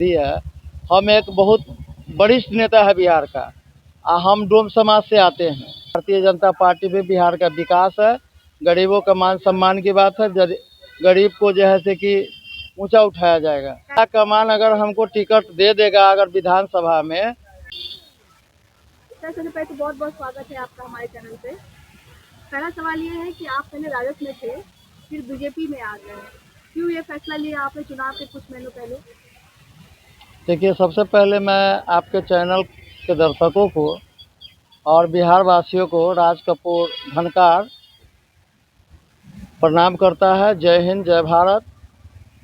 है। हम एक बहुत वरिष्ठ नेता है बिहार का। हम डोम समाज से आते हैं। भारतीय जनता पार्टी में बिहार का विकास है, गरीबों का मान सम्मान की बात है। गरीब को जो है से कि ऊंचा उठाया जाएगा। कमान अगर हमको टिकट दे देगा अगर विधानसभा में। सर, सबसे पहले तो बहुत बहुत स्वागत है आपका हमारे चैनल पे। पहला सवाल ये है कि आप पहले राजद में थे, फिर बीजेपी में आ गए, क्यों ये फैसला लिया आपने चुनाव के कुछ महीनों पहले? देखिए, सबसे पहले मैं आपके चैनल के दर्शकों को और बिहार वासियों को राज कपूर धनकार प्रणाम करता है। जय हिंद, जय भारत।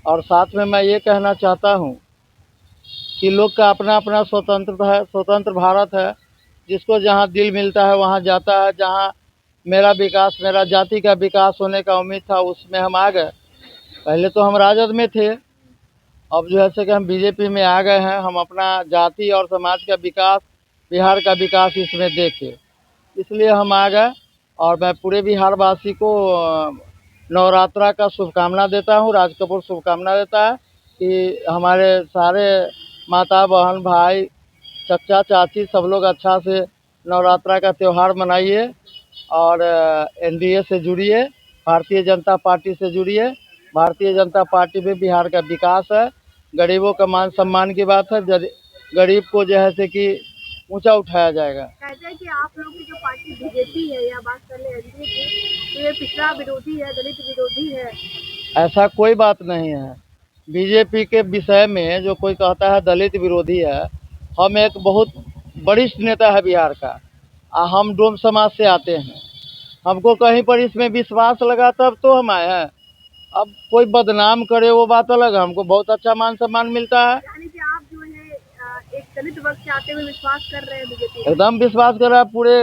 और साथ में मैं ये कहना चाहता हूँ कि लोग का अपना अपना स्वतंत्र है, स्वतंत्र भारत है। जिसको जहाँ दिल मिलता है वहाँ जाता है। जहाँ मेरा विकास, मेरा जाति का विकास होने का उम्मीद था, उसमें हम आ गए। पहले तो हम राजद में थे, अब जो है कि हम बीजेपी में आ गए हैं। हम अपना जाति और समाज का विकास, बिहार का विकास इसमें देखे, इसलिए हम आ गए। और मैं पूरे बिहार वासी को नवरात्रा का शुभकामना देता हूँ। राज कपूर शुभकामना देता है कि हमारे सारे माता बहन भाई चचा चाची सब लोग अच्छा से नवरात्रा का त्यौहार मनाइए और एनडीए से जुड़िए, भारतीय जनता पार्टी से जुड़िए। भारतीय जनता पार्टी में बिहार का विकास है, गरीबों का मान सम्मान की बात है। गरीब को जो है से कि ऊंचा उठाया जाएगा। कहते हैं कि आप लोगों की जो पार्टी बीजेपी है, या बात कर ले एनडीए की, तो ये पिछड़ा विरोधी है, दलित विरोधी है। ऐसा कोई बात नहीं है। बीजेपी के विषय में जो कोई कहता है दलित विरोधी है, हम एक बहुत वरिष्ठ नेता है बिहार का। हम डोम समाज से आते हैं। हमको कहीं पर इसमें विश्वास लगा तब तो हम आए हैं। अब कोई बदनाम करे वो बात अलग है। हमको बहुत अच्छा मान सम्मान मिलता है। यानी कि आप जो है एक दलित वर्ग से आते हुए विश्वास कर रहे हैं बीजेपी? एकदम विश्वास कर रहा है। पूरे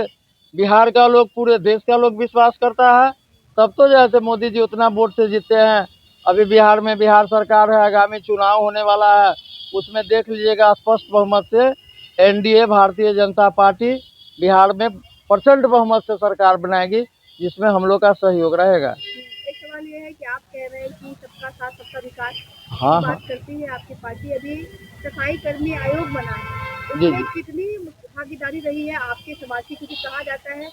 बिहार का लोग, पूरे देश का लोग विश्वास करता है। तब तो जैसे मोदी जी उतना वोट से जीते हैं। अभी बिहार में बिहार सरकार है, आगामी चुनाव होने वाला है, उसमें देख लीजिएगा स्पष्ट बहुमत से एनडीए भारतीय जनता पार्टी बिहार में प्रचंड बहुमत से सरकार बनाएगी, जिसमें हम लोग का सहयोग रहेगा। एक सवाल ये है कि आप कह रहे हैं कि सबका साथ सबका विकास हाँ बात करती है आपकी पार्टी। अभी सफाई कर्मी आयोग बना है, जी उसमें जी। कितनी भागीदारी रही है आपके समाज की? क्योंकि कहा जाता है,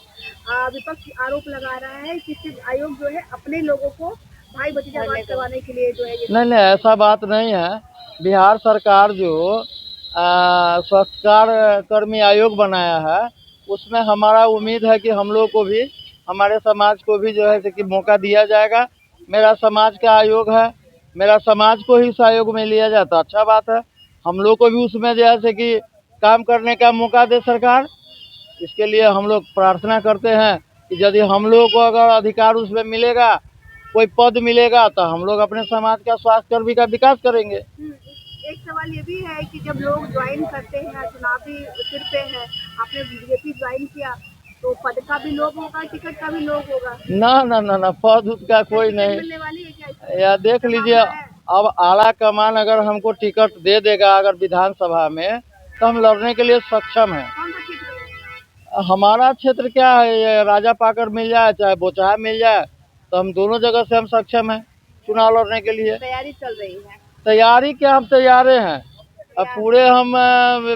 विपक्ष आरोप लगा रहा है कि सिर्फ आयोग जो है अपने लोगों को भाई भतीजावाद करवाने के लिए जो है नहीं नहीं, ऐसा बात नहीं है। बिहार सरकार जो स्वच्छकार कर्मी आयोग बनाया है, उसमें हमारा उम्मीद है कि हम लोग को भी, हमारे समाज को भी जो है कि मौका दिया जाएगा। मेरा समाज का आयोग है, मेरा समाज को ही इस आयोग में लिया जाता, अच्छा बात है। हम लोग को भी उसमें जैसे कि काम करने का मौका दे सरकार। इसके लिए हम लोग प्रार्थना करते हैं कि यदि हम लोग को अगर अधिकार उसमें मिलेगा, कोई पद मिलेगा, तो हम लोग अपने समाज का स्वास्थ्य कर्मी का विकास करेंगे। एक सवाल ये भी है कि जब लोग ज्वाइन करते हैं, चुनावी सिर पे है, आपने बीजेपी ज्वाइन किया, तो पद का भी लोग होगा, टिकट का भी लोग होगा? ना ना ना ना, पद उद का कोई नहीं। मिलने वाली है क्या? या देख लीजिए, अब आला कमान अगर हमको टिकट दे देगा अगर विधानसभा में, तो हम लड़ने के लिए सक्षम हैं। कौन सा क्षेत्र है? हमारा क्षेत्र क्या है, ये राजा पाकर मिल जाए चाहे बोचहा मिल जाए, तो हम दोनों जगह से हम सक्षम हैं चुनाव लड़ने के लिए। तैयारी चल रही है? तैयारी क्या, हम तैयारे हैं। अब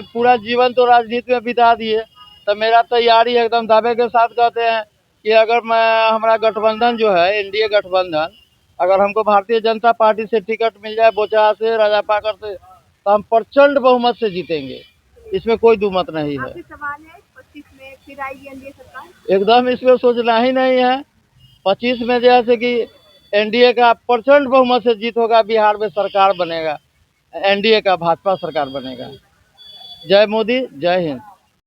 पूरा जीवन तो राजनीति में बिता दिए, तो मेरा तैयारी एकदम दावे के साथ कहते हैं कि अगर हमारा गठबंधन जो है, एनडीए गठबंधन, अगर हमको भारतीय जनता पार्टी से टिकट मिल जाए, बोचहा से, राजापाकर से, तो हम प्रचंड बहुमत से जीतेंगे। इसमें कोई दुमत नहीं है। सवाल है 25 में फिर आएगी एनडीए सरकार? एकदम इसमें सोचना ही नहीं है। 25 में जैसे कि एनडीए का प्रचंड बहुमत से जीत होगा, बिहार में सरकार बनेगा, एनडीए का भाजपा सरकार बनेगा। जय मोदी, जय हिंद।